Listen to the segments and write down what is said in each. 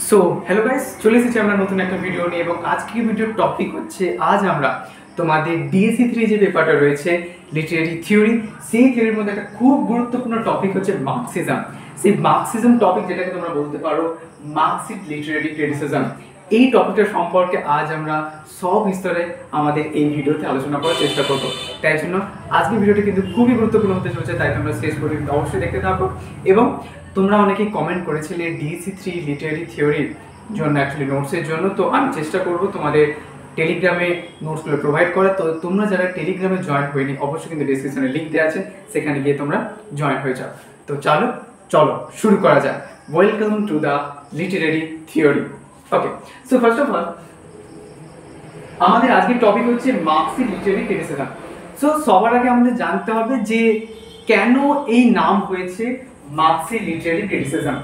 So hello guys, চলে এসেছি আমরা নতুন একটা ভিডিও নিয়ে এবং আজকের ভিডিওর টপিক হচ্ছে আজ আমরা তোমাদের ডিএসসি 3 যে পেপারটা রয়েছে লিটারেরি থিওরি, সেই থিওরির মধ্যে একটা খুব গুরুত্বপূর্ণ টপিক হচ্ছে মার্কসিজম। সেই মার্কসিজম টপিক যেটাকে তোমরা বলতে পারো মার্কসিস্ট লিটারেরি ক্রিটিসিজম, এই টপিকটা সম্পর্কে আজ আমরা সবিস্তারে আমাদের এই ভিডিওতে আলোচনা করার চেষ্টা করব। তাই জন্য আজকের ভিডিওটি কিন্তু খুবই গুরুত্বপূর্ণ হতে চলেছে, তাই তোমরা শেষ পর্যন্ত অবশ্যই দেখতে থাকো। এবং তোমরা অনেকেই কমেন্ট করেছিলে ডিএসসি 3 লিটারেরি থিওরির জন্য, অ্যাকচুয়ালি নোটসের জন্য। তো আমি চেষ্টা করব তোমাদের টেলিগ্রামে নোটসগুলো প্রোভাইড করা। তো তোমরা যারা টেলিগ্রামে জয়েন হয়নি, অবশ্যই কিন্তু ডিসক্রিপশনে লিঙ্ক দেওয়া আছে, সেখানে গিয়ে তোমরা জয়েন হয়ে যাও। তো চলো শুরু করা যাক। Welcome to the literary theory. Okay, so first of all আমাদের আজকের টপিক হচ্ছে মার্কসিস্ট লিটারেরি ক্রিটিসিজম। সো সবার আগে আমাদের জানতে হবে যে কেন এই নাম হয়েছে মার্কসিস্ট লিটারেরি ক্রিটিসিজম।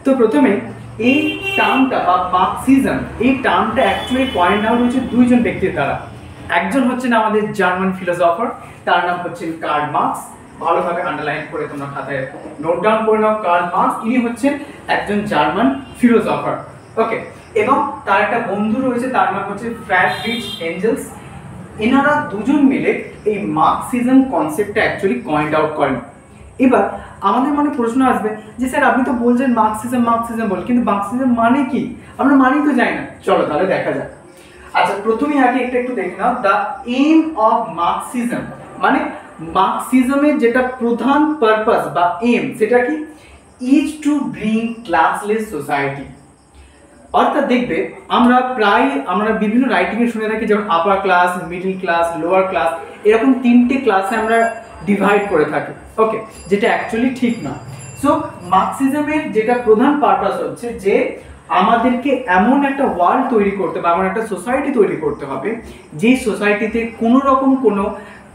তো প্রথমে এই টার্মটা বা মার্কসিজম, এই টার্মটা অ্যাকচুয়ালি পয়েন্ট আউট হচ্ছে দুইজন ব্যক্তির দ্বারা। একজন হচ্ছেন আমাদের জার্মান ফিলোসফার, তার নাম হচ্ছেন কার্ল মার্কস। ভালোভাবে আন্ডারলাইন করে তোমরা খাতায় নোট ডাউন করে নাও। কার্ল মার্কস ইনি হচ্ছেন একজন জার্মান ফিলোসফার। ওকে, এবং তার একটা বন্ধু রয়েছে, তার নাম হচ্ছে ফ্রিডরিখ এঙ্গেলস। এনারা দুজন মিলে এই মার্কসিজম কনসেপ্টটা অ্যাকচুয়ালি কয়েন্ড আউট করেন। এবার আমাদের মনে প্রশ্ন আসবে যে স্যার আপনি তো বলছেন মার্কসিজম মার্কসিজম বল, কিন্তু মার্কসিজম মানে কি? আমরা মানেই তো যাই না। চলো তাহলে দেখা যাক। আচ্ছা, প্রথমেই আগে একটু দেখে নাও, দ্য এইম অফ মার্কসিজম মানে মার্কসিজমের যেটা প্রধান পারপাস বা এম, সেটা কি? Is to bring classless society. অর্থাৎ দেখবে আমরা বিভিন্ন রাইটিং এ শুনে থাকি, যেমন upper class, middle class, lower class, এরকম তিনটে ক্লাসে আমরা ডিভাইড করে থাকি। ওকে, যেটা অ্যাকচুয়ালি ঠিক না। সো মার্কসিজমের যেটা প্রধান পারপাস হচ্ছে যে আমাদেরকে এমন একটা ওয়ার্ল্ড তৈরি করতে বা এমন একটা সোসাইটি তৈরি করতে হবে যেই সোসাইটিতে কোনো রকম কোনো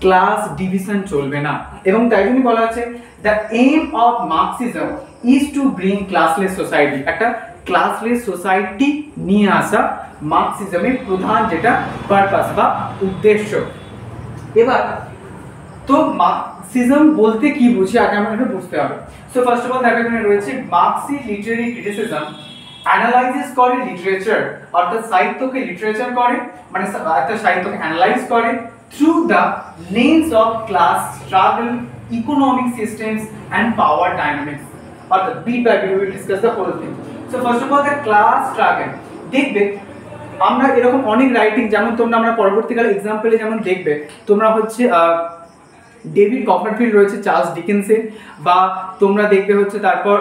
ক্লাস ডিভিশন চলবে না। এবং তাই জন্য বলা আছে the aim of Marxism is to bring classless society. একটা ক্লাসলেস সোসাইটি নিয়ে আসা মার্কসিজমের প্রধান যেটা পারপাস বা উদ্দেশ্য। এবার তো মার্কসিজম বলতে কি বুঝি আগে আমাদের বুঝতে হবে। সো ফার্স্ট অফ অল দেখো এখানে রয়েছে মার্কসিস্ট লিটারেরি ক্রিটিসিজম অ্যানালাইসিস করে লিটারেচার, অর্থাৎ সাহিত্যকে লিটারেচার করে, মানে একটা সাহিত্যকে অ্যানালাইজ করে through the lens of class struggle, economic systems and power dynamics. অর্থাৎ bit by bit we will discuss the whole thing. So first of all the class struggle. দেখবে আমরা এরকম অনেক রাইটিং, যেমন তোমরা আমরা পরবর্তীকালে এক্সাম্পলে যেমন দেখবে তোমরা হচ্ছে ডেভিড কপারফিল্ড রয়েছে চার্লস ডিকেন্সের, বা তোমরা দেখবে হচ্ছে তারপর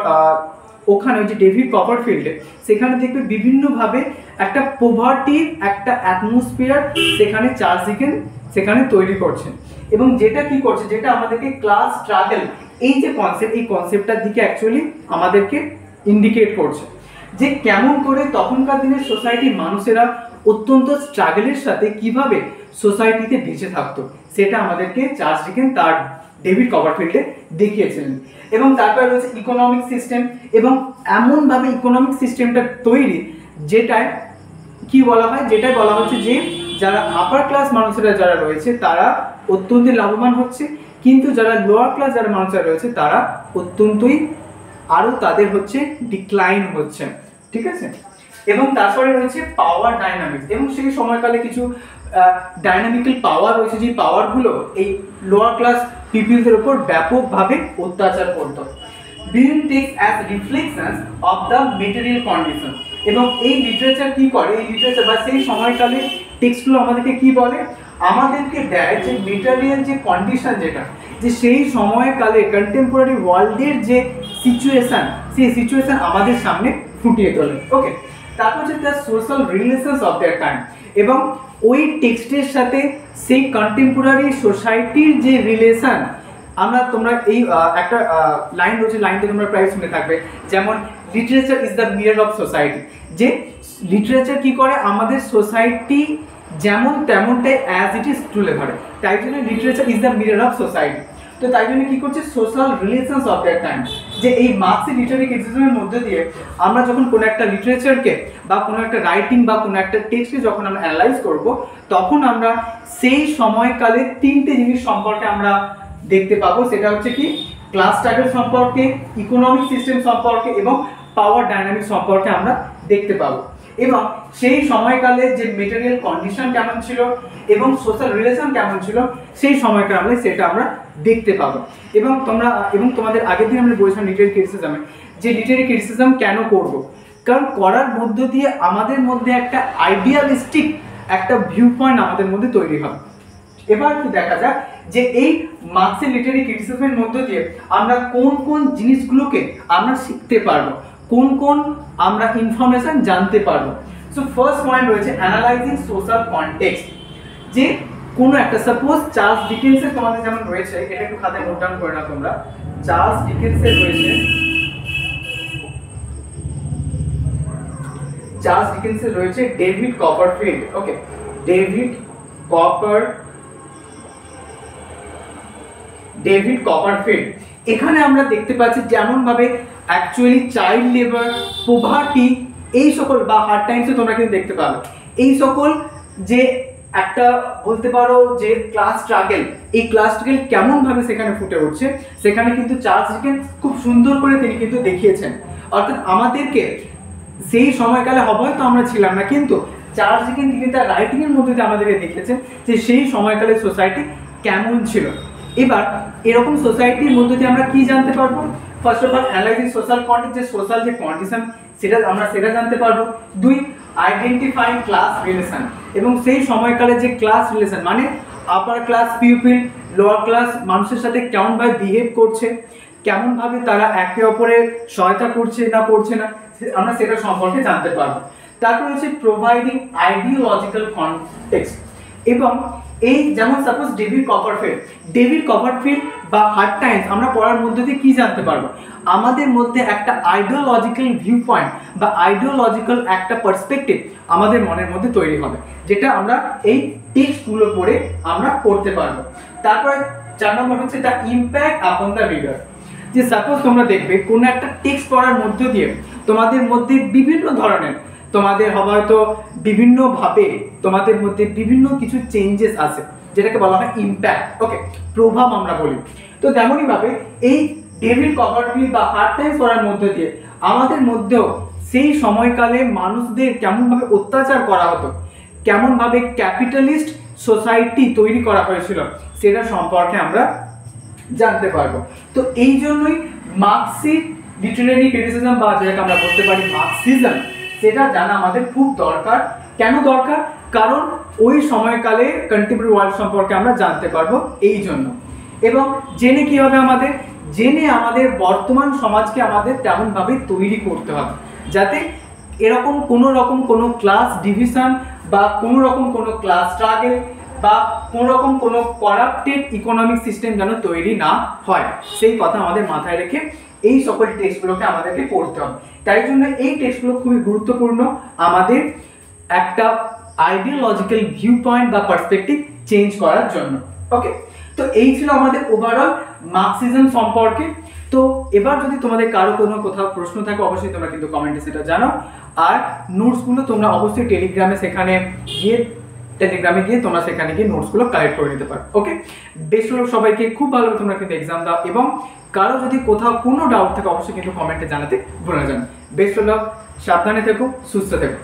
ওখানে যে ডেভিড কপারফিল্ডে, সেখানে দেখবে বিভিন্নভাবে একটা পভার্টির একটা অ্যাটমসফিয়ার সেখানে চার্লস ডিকেন্স সেখানে তৈরি করছেন। এবং যেটা কি করছে, যেটা আমাদেরকে ক্লাস স্ট্রাগল, এই যে কনসেপ্ট, এই কনসেপ্টটার দিকে অ্যাকচুয়ালি আমাদেরকে ইন্ডিকেট করছে যে কেমন করে তখনকার দিনের সোসাইটির মানুষেরা অত্যন্ত স্ট্রাগলের সাথে কিভাবে সোসাইটিতে বেঁচে থাকতো, সেটা আমাদেরকে চার্লস ডিকেন্স তার ডেভিড কপারফিল্ডে দেখিয়েছিলেন। এবং তারপরে রয়েছে ইকোনমিক সিস্টেম, এবং এমনভাবে ইকোনমিক সিস্টেমটা তৈরি যেটায় কি বলা হয়, যেটাই বলা হচ্ছে যে যারা আপার ক্লাস মানুষেরা যারা রয়েছে তারা অত্যন্ত লাভবান হচ্ছে, কিন্তু যারা লোয়ার ক্লাস যারা মানুষেরা রয়েছে তারা অত্যন্তই আরও তাদের হচ্ছে ডিক্লাইন হচ্ছে। ঠিক আছে, এবং তারপরে রয়েছে পাওয়ার ডাইনামিক্স, এবং সেই সময়কালে কিছু ডাইনামিক্যাল পাওয়ার রয়েছে, যে পাওয়ারগুলো এই লোয়ার ক্লাস পিপলসের উপর ব্যাপকভাবে অত্যাচার করত। Being texts as reflections of the material condition. এবং এই লিটারেচার কি করে, এই লিটারেচার বা সেই সময়কালে টেক্সটগুলো আমাদেরকে কি বলে, আমাদেরকে দেয় যে মেটেরিয়াল যে কন্ডিশন, যেটা যে সেই সময়কালে কন্টেম্পোরারি ওয়ার্ল্ডের যে সিচুয়েশন, সেই সিচুয়েশন আমাদের সামনে ফুটিয়ে তোলে। ওকে, তারপর হচ্ছে the social relations of that time, এবং ওই টেক্সটের সাথে সেই কন্টেম্পোরারি সোসাইটির যে রিলেশন তোমরা এই একটা লাইন রয়েছে, লাইনটা তোমরা প্রায় শুনে থাকবে, যেমন literature is the mirror of society. যে লিটারেচার কি করে, আমাদের সোসাইটি যেমন তেমনটাই অ্যাজ ইট ইজ তুলে ধরে। তাই জন্য literature is the mirror of society. তো তাই জন্য কি করছে, social relations of that time, যে এই মার্কসিস্ট লিটারেরি ক্রিটিসিজমের মধ্যে দিয়ে আমরা যখন কোনো একটা লিটারেচারকে বা কোনো একটা রাইটিং বা কোনো একটা টেক্সটকে যখন আমরা অ্যানালাইজ করব, তখন আমরা সেই সময়কালে তিনটে জিনিস সম্পর্কে আমরা দেখতে পাবো। সেটা হচ্ছে কি, ক্লাস স্ট্রাগল সম্পর্কে, ইকোনমিক সিস্টেম সম্পর্কে এবং পাওয়ার ডাইনামিক্স সম্পর্কে আমরা দেখতে পাবো, এবং সেই সময়কালে যে মেটেরিয়াল কন্ডিশন কেমন ছিল এবং সোশ্যাল রিলেশন কেমন ছিল সেই সময়কালে সেটা আমরা দেখতে পাবো। এবং তোমাদের আগের দিন আমরা বলেছিলাম লিটারি ক্রিটিসিজমে, যে লিটারি ক্রিটিসিজম কেন করব, কারণ করার মধ্য দিয়ে আমাদের মধ্যে একটা আইডিয়ালিস্টিক একটা ভিউ পয়েন্ট আমাদের মধ্যে তৈরি হবে। এবার কি দেখা যাক যে এই মার্কসের লিটারি ক্রিটিসিজমের মধ্য দিয়ে আমরা কোন কোন জিনিসগুলোকে আমরা শিখতে পারবো, কোন কোন আমরা ইনফরমেশন জানতে পারবো। সো ফার্স্ট পয়েন্ট রয়েছে অ্যানালাইজিং সোশ্যাল কনটেক্সট। যে কোনো একটা সাপোজ চার্লস ডিকেন্সের তোমাদের যেমন রয়েছে, এটা একটু খাতায় নোট ডাউন করে নাও তোমরা। চার্লস ডিকেন্সের রয়েছে ডেভিড কপারফিল্ড। ওকে, ডেভিড কপারফিল্ড। এখানে আমরা দেখতে পাচ্ছি যেমন ভাবে অ্যাকচুয়ালি চাইল্ড লেবার, পোভার্টি, এই সকল বা হার্ড টাইমসে তোমরা কিন্তু দেখতে পাবে এই সকল যে একটা বলতে পারো যে ক্লাস স্ট্রাগল, এই ক্লাস স্ট্রাগল কেমন ভাবে সেখানে ফুটে উঠছে সেখানে কিন্তু চার্লস ডিকেন্স খুব সুন্দর করে তিনি কিন্তু দেখিয়েছেন। অর্থাৎ আমাদেরকে সেই সময়কালে হয়তো আমরা ছিলাম না, কিন্তু চার্লস ডিকেন্স তিনি তার রাইটিং এর মধ্যে দিয়ে আমাদেরকে দেখিয়েছেন যে সেই সময়কালের সোসাইটি কেমন ছিল। এবার এরকম সোসাইটির মধ্যে দিয়ে আমরা কি জানতে পারবো? First of all analysing social context, যে সোশ্যাল যে কন্ডিশন সেটা জানতে পারবো। দুই, আইডেন্টিফাইং ক্লাস রিলেশন, এবং সেই সময়কালে যে ক্লাস রিলেশন মানে upper class people, lower class মানুষের সাথে কেমনভাবে বিহেভ করছে, কেমনভাবে তারা একে অপরের সহায়তা করছে না আমরা সেটা সম্পর্কে জানতে পারবো। তারপর হচ্ছে প্রোভাইডিং আইডিওলজিক্যাল কনটেক্সট, এবং এই যেমন সাপোজ ডেভিড কপারফিল্ড বা হার্ড টাইমস আমরা পড়ার মধ্যে দিয়ে কি জানতে পারবো? আমাদের মধ্যে একটা আইডিওলজিক্যাল ভিউ পয়েন্ট বা আইডিওলজিক্যাল একটা পার্সপেক্টিভ আমাদের মনের মধ্যে তৈরি হবে, যেটা আমরা এই টেক্সটগুলো পড়ে আমরা করতে পারবো। তারপরে 4 নম্বর হচ্ছে the impact upon the reader. যে সাপোজ তোমরা দেখবে কোনো একটা টেক্সট পড়ার মধ্য দিয়ে তোমাদের মধ্যে বিভিন্ন ধরনের তোমাদের হয়তো বিভিন্নভাবে তোমাদের মধ্যে বিভিন্ন কিছু চেঞ্জেস আসে, যেটাকে বলা হয় ইম্প্যাক্ট। ওকে, প্রভাব আমরা বলি। তো তেমনই ভাবে এই ডেভিড কপারফিল্ড বা হার্ড টাইমস পড়ার মধ্য দিয়ে আমাদের মধ্যেও সেই সময়কালে মানুষদের কেমনভাবে অত্যাচার করা হতো, কেমনভাবে ক্যাপিটালিস্ট সোসাইটি তৈরি করা হয়েছিল সেটা সম্পর্কে আমরা জানতে পারবো। তো এই জন্যই মার্কসিক লিটারেরি ক্রিটিসিজম বা যেটাকে আমরা বলতে পারি মার্কসিজম, সেটা জানা আমাদের খুব দরকার। কেন দরকার? কারণ ওই সময়কালে কন্টেম্পোরারি ওয়ার্ল্ড সম্পর্কে আমরা জানতে পারবো এই জন্য। এবং জেনে কি হবে? আমাদের বর্তমান সমাজকে আমাদের তেমনভাবে তৈরি করতে হবে যাতে এরকম কোনো ক্লাস ডিভিশন বা কোনো ক্লাস স্ট্রাগল বা কোনো করাপ্টেড ইকোনমিক সিস্টেম যেন তৈরি না হয়, সেই কথা আমাদের মাথায় রেখে এই সকল টেক্সটগুলোকে আমাদেরকে পড়তে হবে। তাই জন্য এই টেক্সটগুলো খুবই গুরুত্বপূর্ণ আমাদের একটা আইডিওলজিক্যাল ভিউ পয়েন্ট বা পার্সপেক্টিভ চেঞ্জ করার জন্য। ওকে, তো এই ছিল আমাদের ওভারঅল মার্কসিজম সম্পর্কে। তো এবার যদি তোমাদের কারো কোথাও প্রশ্ন থাকে অবশ্যই তোমরা কিন্তু কমেন্টে সেটা জানাও। আর নোটসগুলো তোমরা অবশ্যই টেলিগ্রামে গিয়ে তোমরা সেখানে গিয়ে নোটসগুলো কালেক্ট করে নিতে পারো। ওকে, বেস্ট অফ সবাইকে, খুব ভালোভাবে তোমরা কিন্তু এক্সাম দাও, এবং কারো যদি কোথাও কোনো ডাউট থাকে অবশ্যই কিন্তু কমেন্টে জানাতে ভুলে না। বেস্ট অফ, সাবধানে থেকো, সুস্থ থেকো।